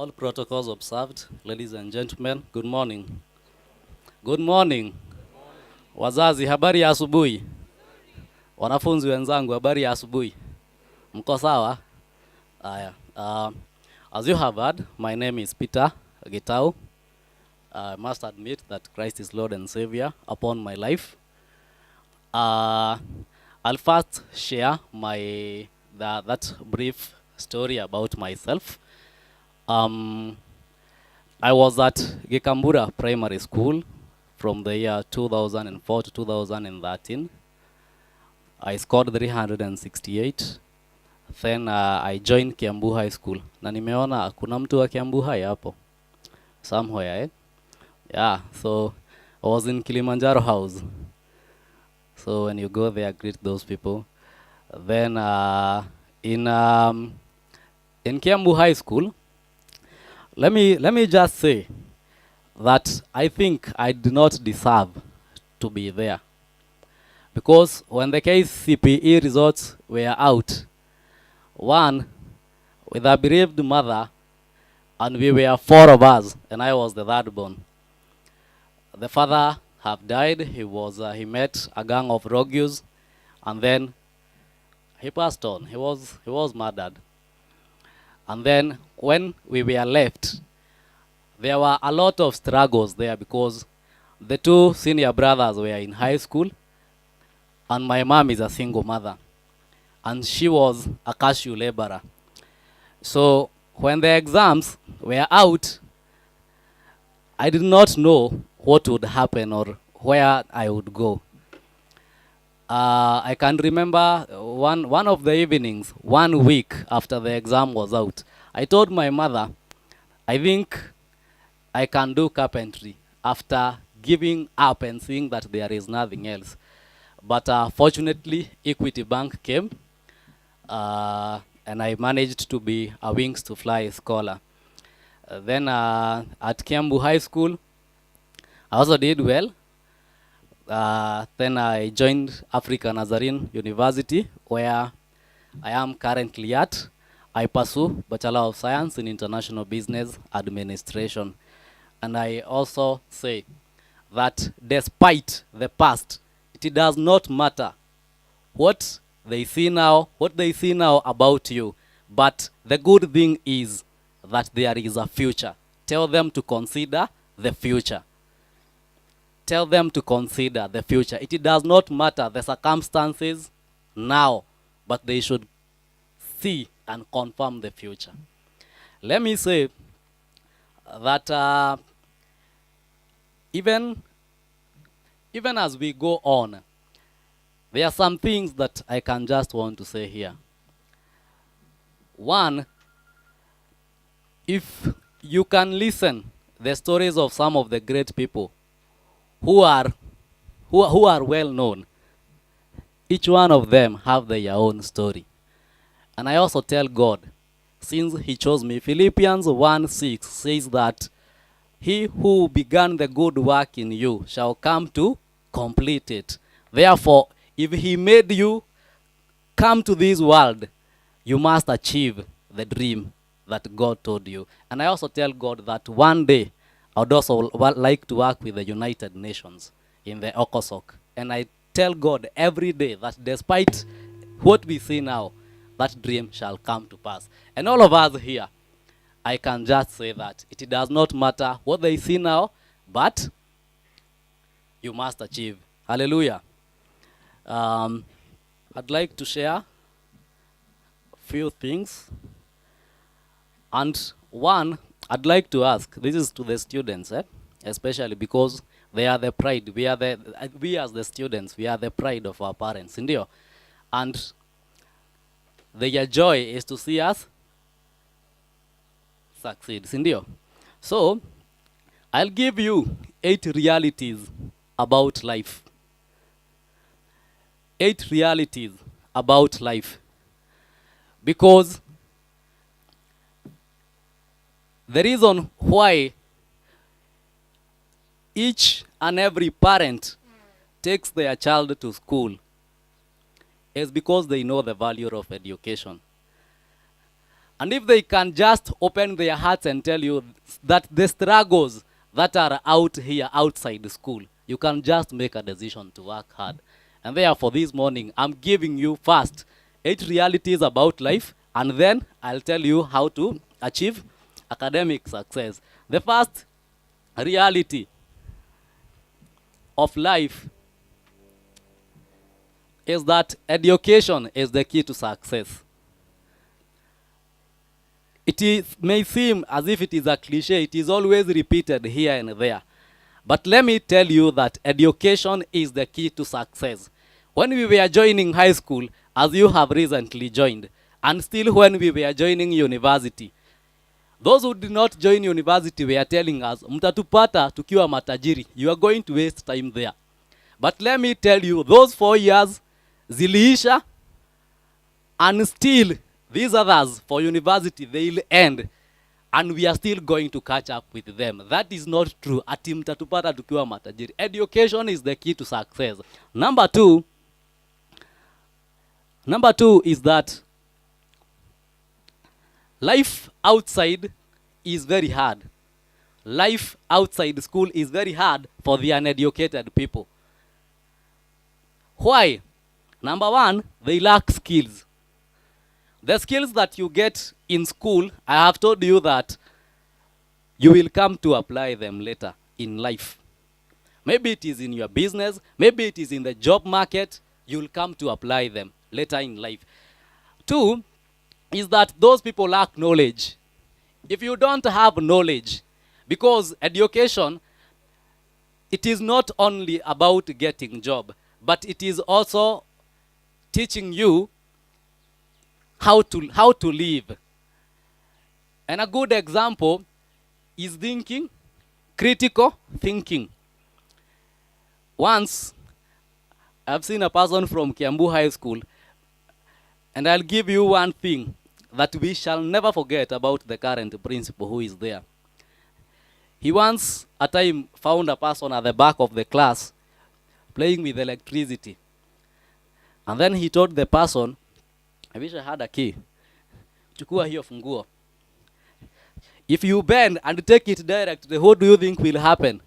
All protocols observed. Ladies and gentlemen, good morning. Good morning. Wazazi, habari ya asubuhi. Wanafunzi wenzangu, habari ya asubuhi. Mko sawa? Aya. As you have heard, my name is Peter Gitau. I must admit that Christ is Lord and Savior upon my life. I'll first share that brief story about myself. I was at Gikambura Primary School from the year 2004 to 2013. I scored 368. Then I joined Kiambu High School. Na nimeona kuna mtu wa Kiambu High hapo. Somewhere, eh? Yeah, so I was in Kilimanjaro House. So when you go there, greet those people. Then in Kiambu High School, let me just say that I think I did not deserve to be there. Because when the KCPE results were out, one, with a bereaved mother, and we were 4 of us, and I was the third born. The father have died. He met a gang of rogues, and then he passed on. He was murdered. And then when we were left, there were a lot of struggles there because the 2 senior brothers were in high school, and my mom is a single mother, and she was a cashew laborer. So when the exams were out, I did not know what would happen or where I would go. I can remember one of the evenings, 1 week after the exam was out, I told my mother, I think I can do carpentry after giving up and seeing that there is nothing else. But fortunately, Equity Bank came, and I managed to be a Wings to Fly scholar. Then at Kiambu High School, I also did well. Then I joined Africa Nazarene University, where I am currently at. I pursue Bachelor of Science in International Business Administration. And I also say that despite the past, it does not matter what they see now about you. But the good thing is that there is a future. Tell them to consider the future. Tell them to consider the future. It does not matter the circumstances now, but they should see and confirm the future. Let me say that even as we go on, there are some things that I can just want to say here. One, if you can listen the stories of some of the great people who are well known, each one of them have their own story. And I also tell God, since he chose me, Philippians 1:6 says that he who began the good work in you shall come to complete it. Therefore, if he made you come to this world, you must achieve the dream that God told you. And I also tell God that one day I would also like to work with the United Nations in the OCOSOC. And I tell God every day that despite what we see now, that dream shall come to pass. And all of us here, I can just say that it does not matter what they see now, but you must achieve. Hallelujah. I'd like to share a few things. And one, I'd like to ask, this is to the students, especially because they are the pride. We as the students, we are the pride of our parents, indio. And their joy is to see us succeed, indio. So, I'll give you 8 realities about life. 8 realities about life. Because the reason why each and every parent takes their child to school is because they know the value of education. And if they can just open their hearts and tell you that the struggles that are out here outside school, you can just make a decision to work hard. And therefore this morning, I'm giving you first 8 realities about life, and then I'll tell you how to achieve academic success. The first reality of life is that education is the key to success. May seem as if it is a cliche, it is always repeated here and there. But let me tell you that education is the key to success. When we were joining high school, as you have recently joined, and still when we were joining university, those who did not join university were telling us, mtatupata tukiwa matajiri, you are going to waste time there. But let me tell you, those 4 years ziliisha, and still these others for university, they'll end, and we are still going to catch up with them. That is not true. Ati mtatupata tukiwa matajiri. Education is the key to success. Number two is that life outside is very hard. Life outside school is very hard for the uneducated people. Why? Number one, they lack skills. The skills that you get in school, I have told you that you will come to apply them later in life. Maybe it is in your business, maybe it is in the job market, you will come to apply them later in life. Two is that those people lack knowledge. If you don't have knowledge, because education, it is not only about getting job, but it is also teaching you how to live. And a good example is thinking, critical thinking. Once, I've seen a person from Kiambu High School, and I'll give you one thing that we shall never forget about the current principal who is there. He once, a time, found a person at the back of the class playing with electricity. And then he told the person, I wish I had a key. Chukua hiyo funguo. If you bend and take it direct, what do you think will happen?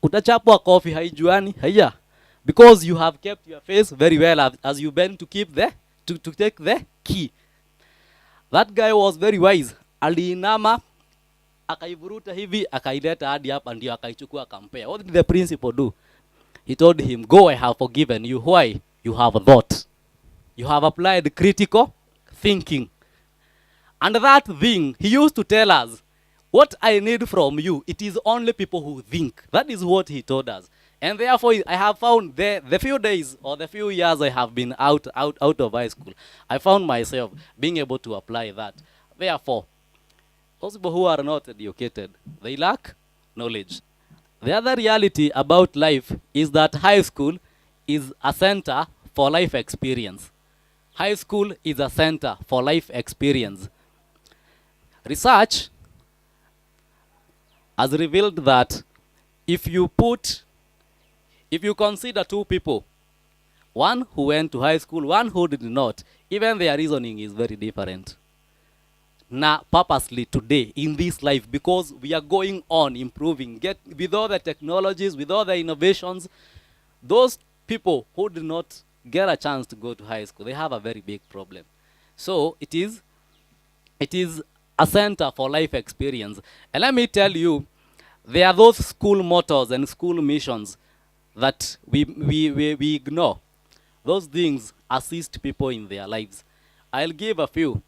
Utachapwa kofi haijuani, haya. Because you have kept your face very well as you bend to keep to take the key. That guy was very wise. Aliinama, akaivuruta hivi, akaileta hadi hapa ndio akaichukua akampea. What did the principal do? He told him, go, I have forgiven you. Why? You have thought. You have applied critical thinking. And that thing, he used to tell us, what I need from you, it is only people who think. That is what he told us. And therefore, I have found the few days or the few years I have been out of high school, I found myself being able to apply that. Therefore, those people who are not educated, they lack knowledge. The other reality about life is that high school is a center for life experience. High school is a center for life experience. Research has revealed that if you consider two people, one who went to high school, one who did not, even their reasoning is very different. Now, purposely today, in this life, because we are going on improving, with all the technologies, with all the innovations, those people who did not get a chance to go to high school, they have a very big problem. So it is a center for life experience. And let me tell you, there are those school mottos and school missions that we ignore. Those things assist people in their lives. I'll give a few.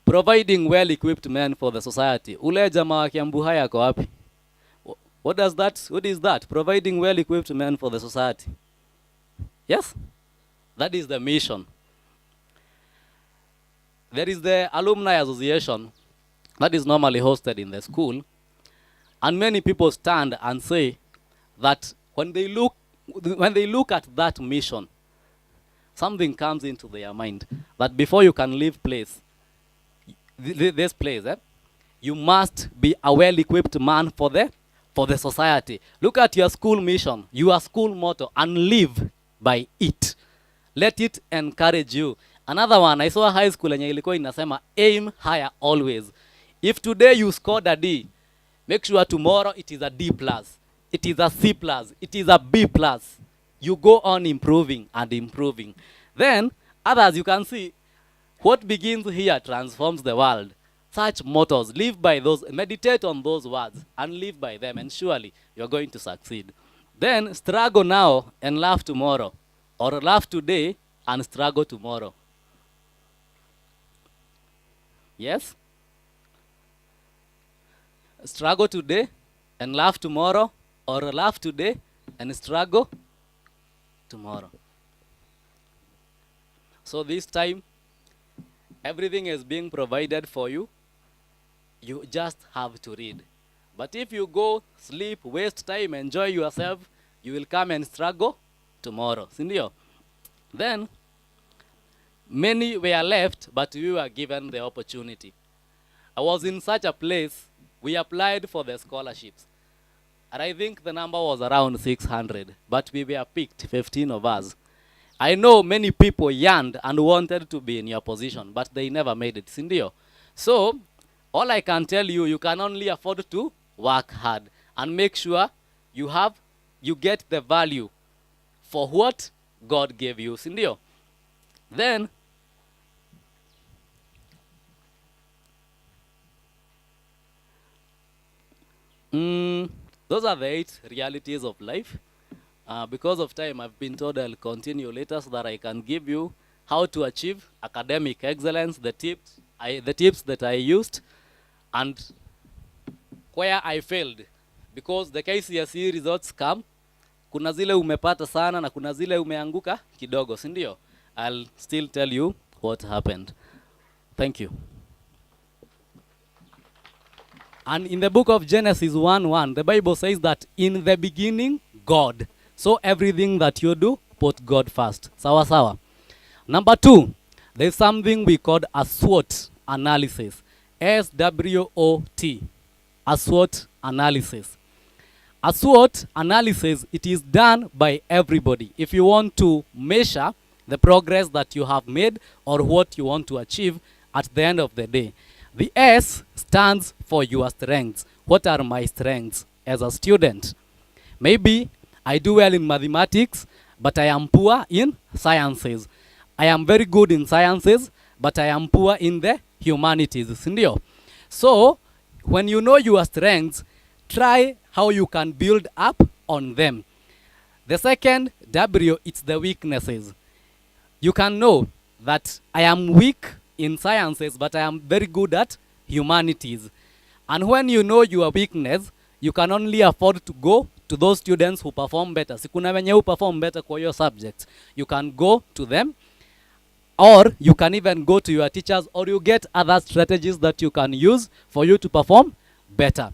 Providing well-equipped men for the society. Ule jamaa wa Kiambu haya ako wapi? What is that? Providing well-equipped men for the society. Yes? That is the mission. There is the alumni association that is normally hosted in the school. And many people stand and say that when they look at that mission, something comes into their mind that before you can leave this place, you must be a well-equipped man for the society. Look at your school mission, your school motto, and live by it. Let it encourage you. Another one, I saw a high school yenye ilikuwa inasema aim higher always. If today you scored a D, make sure tomorrow it is a D plus, it is a C plus, it is a B plus. You go on improving and improving. Then others, you can see, what begins here transforms the world. Such mottos, live by those, meditate on those words and live by them, and surely you're going to succeed. Then struggle now and laugh tomorrow, or laugh today and struggle tomorrow. Yes? Struggle today and laugh tomorrow, or laugh today and struggle tomorrow. So this time, everything is being provided for you. You just have to read. But if you go, sleep, waste time, enjoy yourself, you will come and struggle tomorrow. Sindio? Then, many were left, but we were given the opportunity. I was in such a place, we applied for the scholarships. And I think the number was around 600, but we were picked, 15 of us. I know many people yearned and wanted to be in your position, but they never made it. Sindio? So, all I can tell you, you can only afford to work hard and make sure you get the value for what God gave you. Sindio? Then, those are the 8 realities of life. Because of time, I've been told I'll continue later so that I can give you how to achieve academic excellence, the tips that I used, and where I failed. Because the KCSE results come, kuna zile umepata sana na kuna zile umeanguka kidogo, sindio? I'll still tell you what happened. Thank you. And in the book of Genesis 1:1, the Bible says that in the beginning, God. So everything that you do, put God first. Sawa sawa. Number 2, there's something we call a SWOT analysis. SWOT. A SWOT analysis. A SWOT analysis, it is done by everybody. If you want to measure the progress that you have made or what you want to achieve at the end of the day. The S stands for your strengths. What are my strengths as a student? Maybe I do well in mathematics, but I am poor in sciences. I am very good in sciences, but I am poor in the humanities. Sindio? So, when you know your strengths, try how you can build up on them. The second W, it's the weaknesses. You can know that I am weak in sciences, but I am very good at humanities. And when you know your weakness, you can only afford to go to those students who perform better. Sikuna wenye who perform better kwa your subjects. You can go to them, or you can even go to your teachers, or you get other strategies that you can use for you to perform better.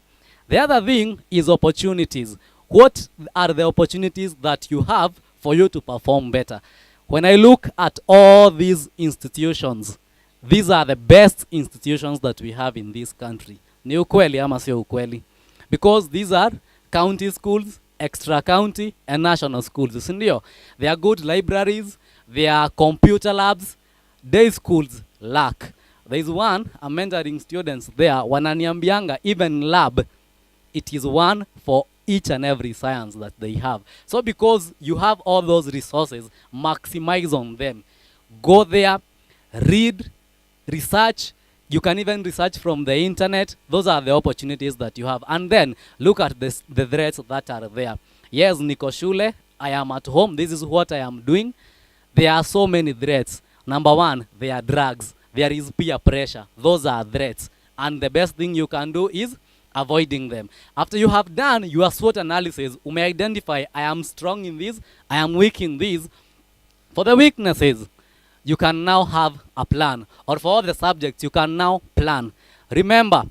The other thing is opportunities. What are the opportunities that you have for you to perform better? When I look at all these institutions, these are the best institutions that we have in this country. Ni ukweli ama sio ukweli? Because these are county schools, extra county, and national schools. Sindio? They are good libraries, they are computer labs, day schools lack. There is one, I'm mentoring students there, wananiambianga, even lab, it is one for each and every science that they have. So because you have all those resources, maximize on them. Go there, read, research. You can even research from the internet. Those are the opportunities that you have. And then look at the threats that are there. Yes, niko shule, I am at home, this is what I am doing. There are so many threats. Number 1, there are drugs. There is peer pressure. Those are threats. And the best thing you can do is avoiding them. After you have done your SWOT analysis, you may identify, I am strong in this, I am weak in this. For the weaknesses, you can now have a plan. Or for all the subjects, you can now plan. Remember,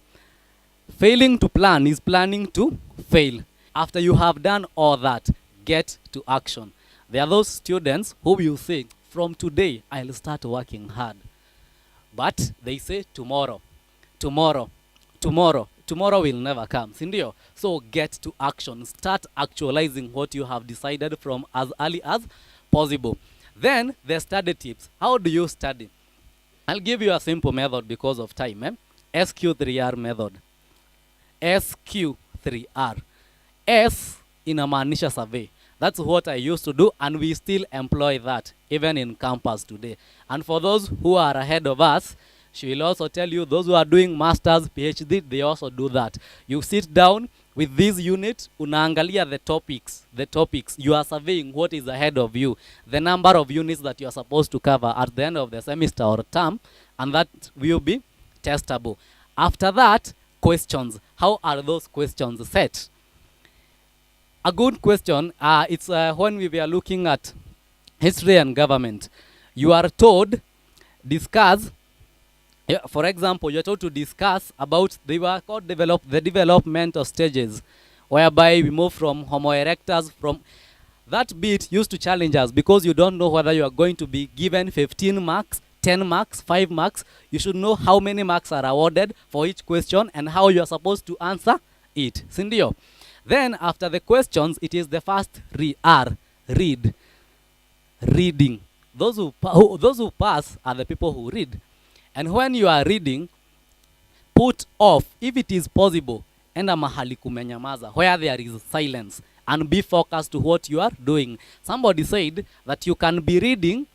failing to plan is planning to fail. After you have done all that, get to action. There are those students who will say, from today, I'll start working hard. But they say tomorrow, tomorrow, tomorrow. Tomorrow will never come. Sindio? So get to action. Start actualizing what you have decided from as early as possible. Then the study tips. How do you study? I'll give you a simple method because of time. SQ3R method. SQ3R. S inamaanisha survey. That's what I used to do, and we still employ that even in campus today. And for those who are ahead of us, she will also tell you, those who are doing masters, PhD, they also do that. You sit down with this unit, unaangalia the topics. You are surveying what is ahead of you, the number of units that you are supposed to cover at the end of the semester or term, and that will be testable. After that, questions. How are those questions set? A good question, it's when we were looking at history and government. You are told, discuss, for example, you're told to discuss about the development of stages, whereby we move from Homo erectus. From that bit used to challenge us because you don't know whether you are going to be given 15 marks, 10 marks, 5 marks. You should know how many marks are awarded for each question and how you are supposed to answer it. Sindio? Then after the questions, it is the first read. Reading. Those who pass are the people who read. And when you are reading, put off, if it is possible, enda mahali kumenyamaza, where there is silence, and be focused to what you are doing. Somebody said that you can be reading,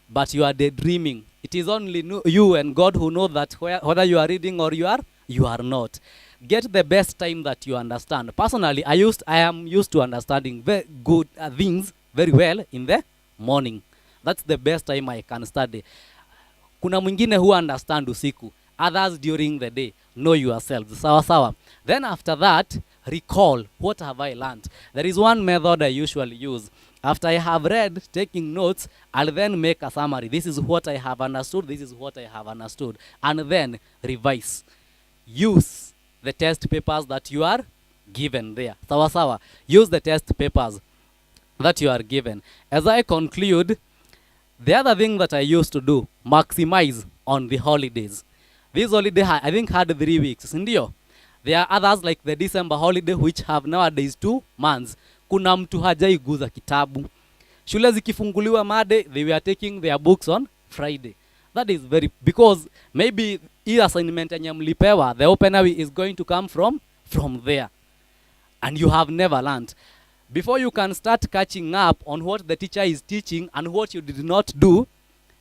but you are daydreaming. It is only you and God who know that whether you are reading or you are not. Get the best time that you understand. Personally, I am used to understanding very good things very well in the morning. That's the best time I can study. Kuna mwingine who understand usiku, others during the day. Know yourselves. Sawa sawa. Then after that, recall, what have I learned? There is one method I usually use. After I have read, taking notes, I'll then make a summary. This is what I have understood. This is what I have understood. And then revise. Use the test papers that you are given there. Sawa sawa. Use the test papers that you are given. As I conclude, the other thing that I used to do, maximize on the holidays. This holiday, I think, had 3 weeks. Ndio. There are others like the December holiday, which have nowadays 2 months. Kuna mtu hajaiguza kitabu. Shule zikifunguliwa Monday, they were taking their books on Friday. That is very, because maybe hii assignment yenye mlipewa, the opener is going to come from there. And you have never learned. Before you can start catching up on what the teacher is teaching and what you did not do,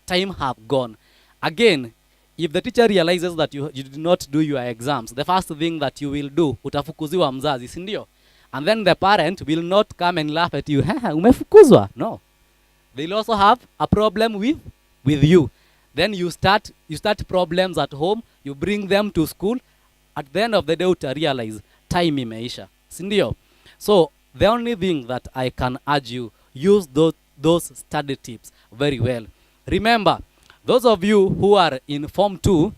time have gone. Again, if the teacher realizes that you did not do your exams, the first thing that you will do, utafukuziwa mzazi, si ndio? And then the parent will not come and laugh at you. Umefukuzwa? No. They'll also have a problem with you. Then you start problems at home, you bring them to school. At the end of the day, uta realize time imeisha. Si ndio? So, the only thing that I can urge you, use those study tips very well. Remember, those of you who are in Form 2,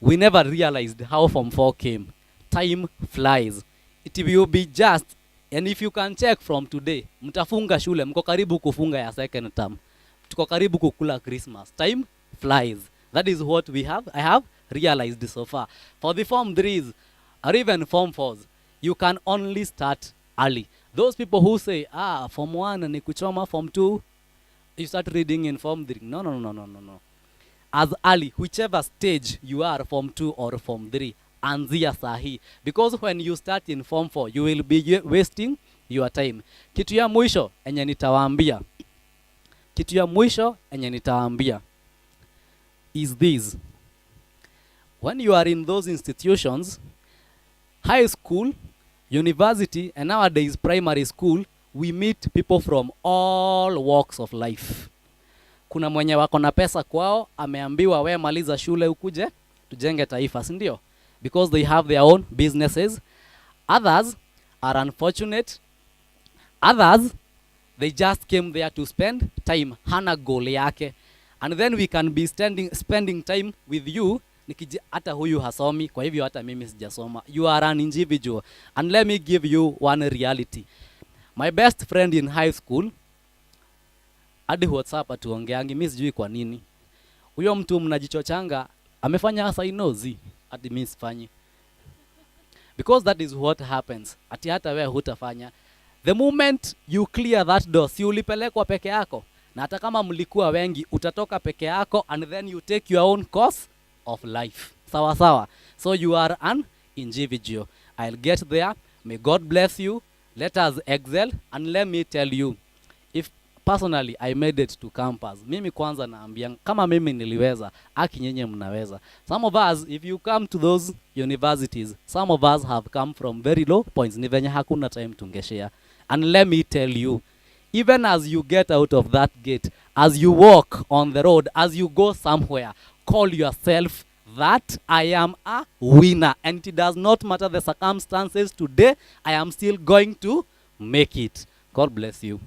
we never realized how Form 4 came. Time flies. It will be just, and if you can check from today, mtafunga shule, mko karibu kufunga ya second term. Tuko karibu kukula Christmas. Time flies. That is what I have realized so far. For the Form 3s, or even Form 4s, you can only start early. Those people who say, Form 1 ni kuchoma, Form 2, you start reading in Form 3. No. As early, whichever stage you are, Form 2 or Form 3, anzia sahi. Because when you start in Form 4, you will be wasting your time. Kitu ya mwisho enye nitawaambia is this. When you are in those institutions, high school, university, and nowadays primary school, we meet people from all walks of life. Kuna mwenye wako na pesa kwao, ameambiwa we maliza shule ukuje, tujenge taifa, si ndio? Because they have their own businesses. Others are unfortunate. Others, they just came there to spend time. Hana goal yake. And then we can be spending time with you. Hata huyu hasomi, kwa hivyo hata mimi sijasoma. You are an individual. And let me give you one reality. My best friend in high school, hadi WhatsApp atuongeangi, mimi sijui kwa nini. Huyo mtu mnajichochanga, amefanya asainozi, hadi mimi sifanyi. Because that is what happens. Ati hata wewe hutafanya. The moment you clear that door, si ulipelekwa peke yako. Na hata kama mlikuwa wengi, utatoka peke yako and then you take your own course of life. Sawa sawa. So you are an individual. I'll get there. May God bless you. Let us excel, and let me tell you, if personally I made it to campus, mimi kwanza naambia kama mimi niliweza, aki nyenye mnaweza. Some of us, if you come to those universities, some of us have come from very low points. Ni venye hakuna time tungeshare. And let me tell you, even as you get out of that gate, as you walk on the road, as you go somewhere, call yourself that I am a winner. And it does not matter the circumstances today, I am still going to make it. God bless you.